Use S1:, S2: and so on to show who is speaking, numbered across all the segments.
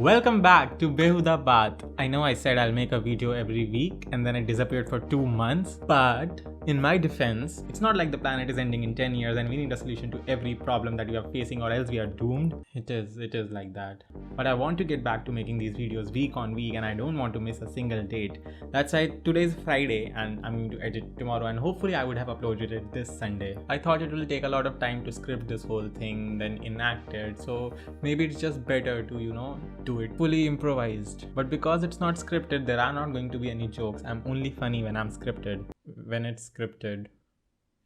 S1: Welcome back to Behuda Baat. I know I said I'll make a video every week and then I disappeared for 2 months, but in my defense, it's not like the planet is ending in 10 years and we need a solution to every problem that we are facing or else we are doomed. It is like that. But I want to get back to making these videos week on week and I don't want to miss a single date. That's why today's Friday and I'm going to edit tomorrow and hopefully I would have uploaded it this Sunday. I thought it will take a lot of time to script this whole thing, then enact it. So maybe it's just better to, do it fully improvised. But because it's not scripted, there are not going to be any jokes. I'm only funny when I'm scripted. When it's scripted.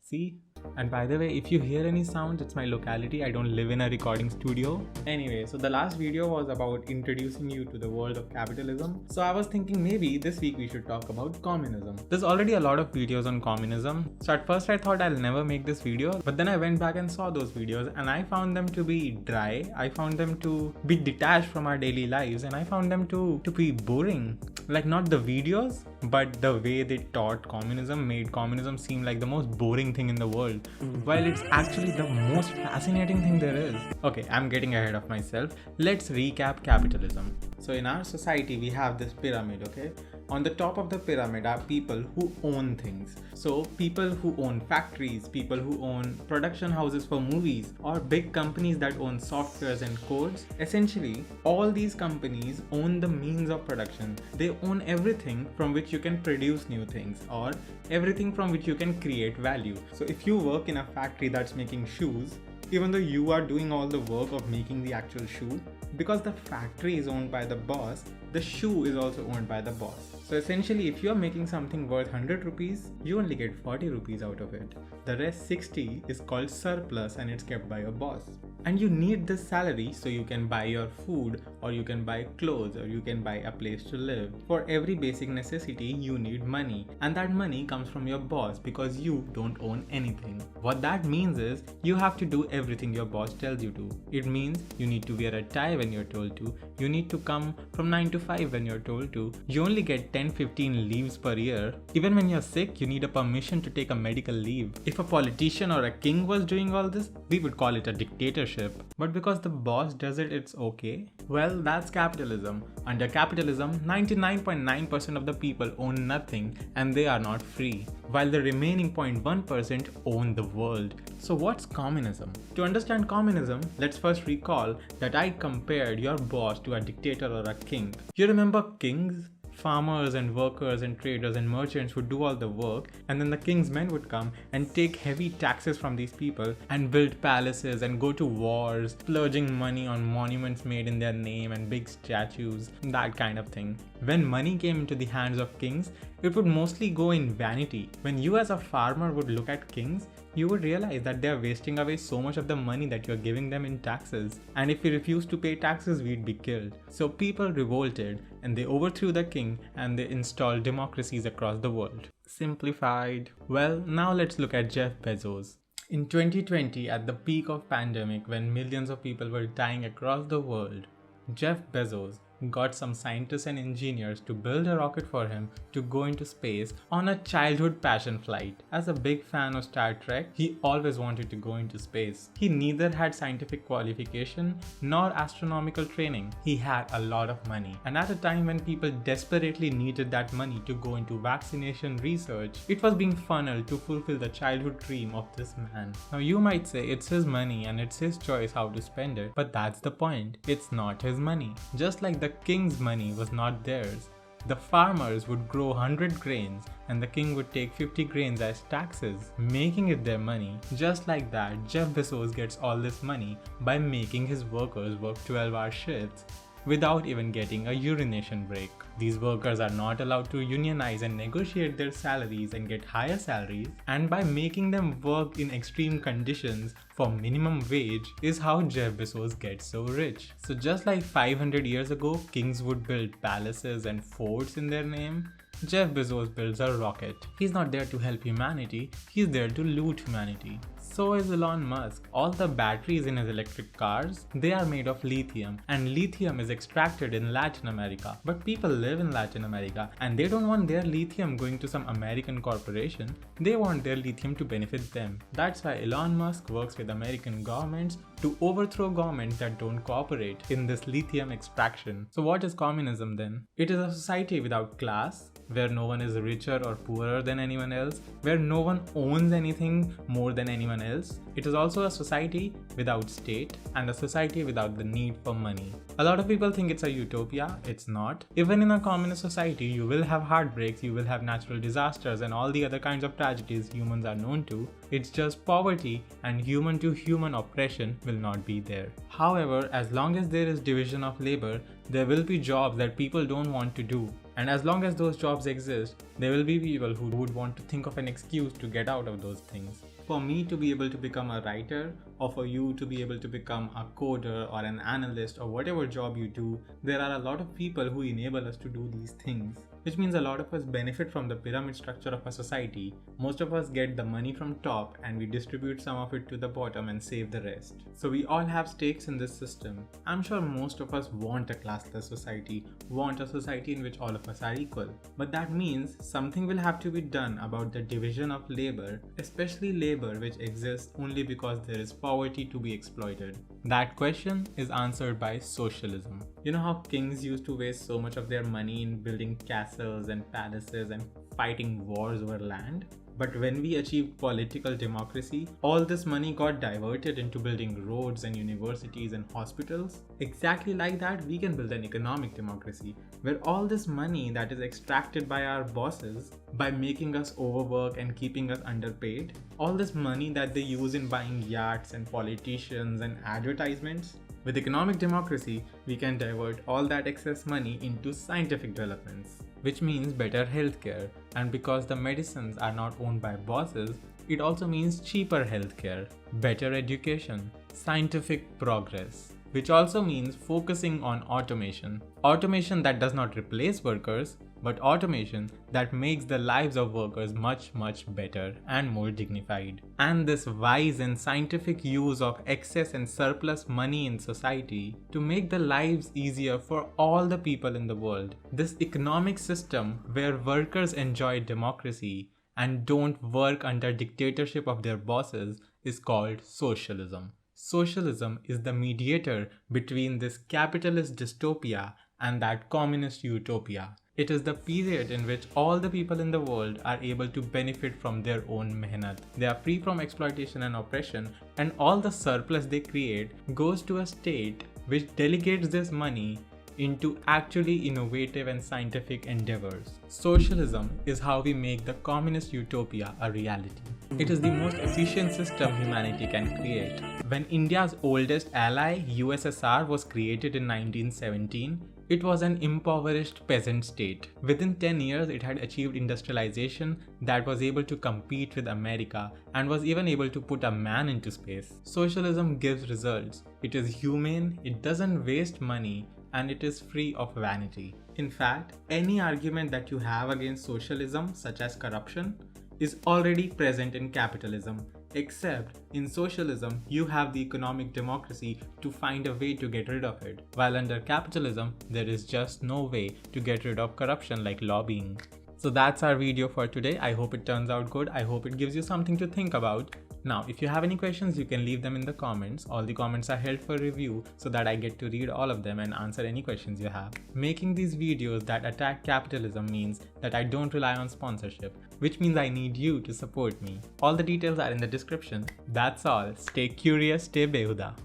S1: See? And by the way, if you hear any sounds, it's my locality. I don't live in a recording studio. Anyway, so the last video was about introducing you to the world of capitalism. So I was thinking maybe this week we should talk about communism. There's already a lot of videos on communism. So at first I thought I'll never make this video, but then I went back and saw those videos and I found them to be dry. I found them to be detached from our daily lives and I found them to be boring. Like not the videos, but the way they taught communism made communism seem like the most boring thing in the world, while it's actually the most fascinating thing there is. Okay, I'm getting ahead of myself. Let's recap capitalism. So in our society, we have this pyramid, okay? On the top of the pyramid are people who own things. So people who own factories, people who own production houses for movies, or big companies that own softwares and codes. Essentially, all these companies own the means of production. They own everything from which you can produce new things, or everything from which you can create value. So if you work in a factory that's making shoes, even though you are doing all the work of making the actual shoe, because the factory is owned by the boss, the shoe is also owned by the boss. So essentially, if you are making something worth 100 rupees, you only get 40 rupees out of it. The rest 60 is called surplus and it's kept by your boss. And you need this salary so you can buy your food, or you can buy clothes, or you can buy a place to live. For every basic necessity, you need money. And that money comes from your boss because you don't own anything. What that means is you have to do everything your boss tells you to. It means you need to wear a tie when you're told to. You need to come from 9 to 5 when you're told to. You only get 10-15 leaves per year. Even when you're sick, you need a permission to take a medical leave. If a politician or a king was doing all this, we would call it a dictatorship. But because the boss does it, it's okay. Well, that's capitalism. Under capitalism, 99.9% of the people own nothing and they are not free, while the remaining 0.1% own the world. So what's communism? To understand communism, let's first recall that I compared your boss to a dictator or a king. You remember kings? Farmers and workers and traders and merchants would do all the work, and then the king's men would come and take heavy taxes from these people and build palaces and go to wars, splurging money on monuments made in their name and big statues, that kind of thing. When money came into the hands of kings, it would mostly go in vanity. When you as a farmer would look at kings, you would realize that they are wasting away so much of the money that you're giving them in taxes. And if we refused to pay taxes, we'd be killed. So people revolted and they overthrew the king and they installed democracies across the world. Simplified. Well, now let's look at Jeff Bezos. In 2020, at the peak of pandemic, when millions of people were dying across the world, Jeff Bezos got some scientists and engineers to build a rocket for him to go into space on a childhood passion flight. As a big fan of Star Trek, he always wanted to go into space. He neither had scientific qualification nor astronomical training. He had a lot of money. And at a time when people desperately needed that money to go into vaccination research, it was being funneled to fulfill the childhood dream of this man. Now you might say it's his money and it's his choice how to spend it, but that's the point. It's not his money. Just like the king's money was not theirs. The farmers would grow 100 grains and the king would take 50 grains as taxes, making it their money. Just like that, Jeff Bezos gets all this money by making his workers work 12-hour shifts without even getting a urination break. These workers are not allowed to unionize and negotiate their salaries and get higher salaries, and by making them work in extreme conditions for minimum wage is how Jeff Bezos gets so rich. So just like 500 years ago, kings would build palaces and forts in their name, Jeff Bezos builds a rocket. He's not there to help humanity, he's there to loot humanity. So is Elon Musk. All the batteries in his electric cars, they are made of lithium, and lithium is extracted in Latin America. But people live in Latin America and they don't want their lithium going to some American corporation. They want their lithium to benefit them. That's why Elon Musk works with American governments to overthrow governments that don't cooperate in this lithium extraction. So what is communism then? It is a society without class, where no one is richer or poorer than anyone else, where no one owns anything more than anyone else. It is also a society without state and a society without the need for money. A lot of people think it's a utopia. It's not. Even in a communist society, you will have heartbreaks, you will have natural disasters and all the other kinds of tragedies humans are known to. It's just poverty and human to human oppression will not be there. However, as long as there is division of labor, there will be jobs that people don't want to do. And as long as those jobs exist, there will be people who would want to think of an excuse to get out of those things. For me to be able to become a writer, or for you to be able to become a coder or an analyst or whatever job you do, there are a lot of people who enable us to do these things. Which means a lot of us benefit from the pyramid structure of a society. Most of us get the money from top and we distribute some of it to the bottom and save the rest. So we all have stakes in this system. I'm sure most of us want a classless society, want a society in which all of us are equal. But that means something will have to be done about the division of labor, especially labor which exists only because there is poverty to be exploited. That question is answered by socialism. You know how kings used to waste so much of their money in building castles and palaces and fighting wars over land? But when we achieved political democracy, all this money got diverted into building roads and universities and hospitals. Exactly like that, we can build an economic democracy, where all this money that is extracted by our bosses by making us overwork and keeping us underpaid, all this money that they use in buying yachts and politicians and advertisements, with economic democracy, we can divert all that excess money into scientific developments, which means better healthcare. And because the medicines are not owned by bosses, it also means cheaper healthcare, better education, scientific progress, which also means focusing on automation. Automation that does not replace workers, but automation that makes the lives of workers much better and more dignified. And this wise and scientific use of excess and surplus money in society to make the lives easier for all the people in the world. This economic system where workers enjoy democracy and don't work under dictatorship of their bosses is called socialism. Socialism is the mediator between this capitalist dystopia and that communist utopia. It is the period in which all the people in the world are able to benefit from their own mehnat. They are free from exploitation and oppression, and all the surplus they create goes to a state which delegates this money into actually innovative and scientific endeavors. Socialism is how we make the communist utopia a reality. It is the most efficient system humanity can create. When India's oldest ally, USSR, was created in 1917, it was an impoverished peasant state. Within 10 years, it had achieved industrialization that was able to compete with America and was even able to put a man into space. Socialism gives results. It is humane, it doesn't waste money, and it is free of vanity. In fact, any argument that you have against socialism, such as corruption, is already present in capitalism. Except in socialism, you have the economic democracy to find a way to get rid of it. While under capitalism, there is just no way to get rid of corruption like lobbying. So that's our video for today. I hope it turns out good. I hope it gives you something to think about. Now, if you have any questions, you can leave them in the comments. All the comments are held for review so that I get to read all of them and answer any questions you have. Making these videos that attack capitalism means that I don't rely on sponsorship, which means I need you to support me. All the details are in the description. That's all. Stay curious, stay behuda.